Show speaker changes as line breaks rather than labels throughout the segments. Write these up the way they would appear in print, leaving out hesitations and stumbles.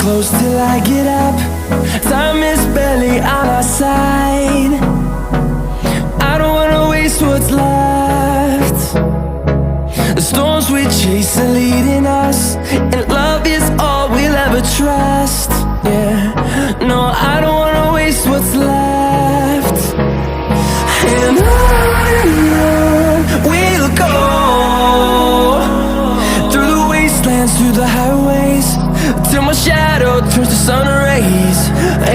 close till I get up. Time is barely on our side. I don't wanna waste what's left. The storms we chase are leading us, and love is all we'll ever trust. Yeah, no, I don't wanna waste what's left. And on we'll go, through the wastelands, through the highways, till my shadow turns to sun rays.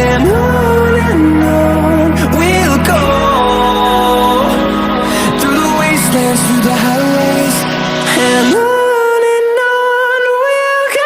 And on we'll go, through the wastelands, through the highways, and on we'll go.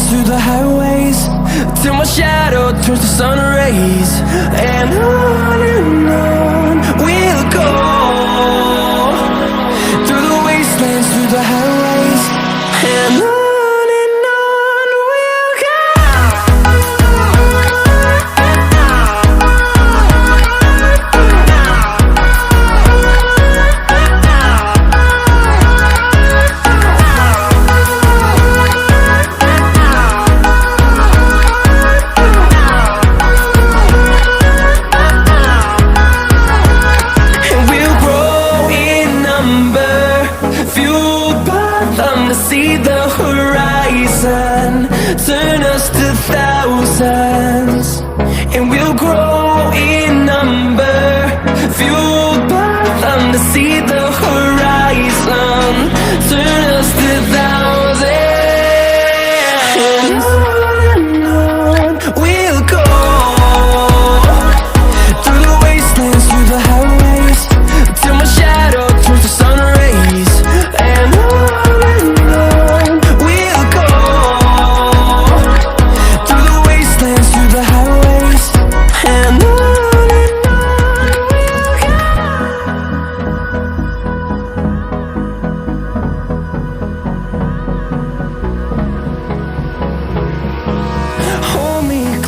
Through the highways, till my shadow turns to sun rays. And on we'll go, through the wastelands, through the highways, and on we'll go. See the horizon, turn us to thousands, and we'll grow in number, fueled by them. To see the horizon, turn us to thousands, and on we'll go, through the wastelands, through the highways, till my shadow turns to sun rays. And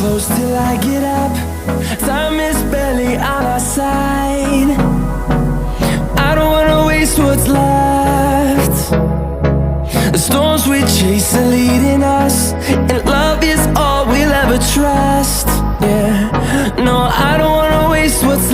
close till I get up. Time is barely on our side. I don't wanna waste what's left. The storms we chase are leading us, and love is all we'll ever trust. Yeah, no, I don't wanna waste what's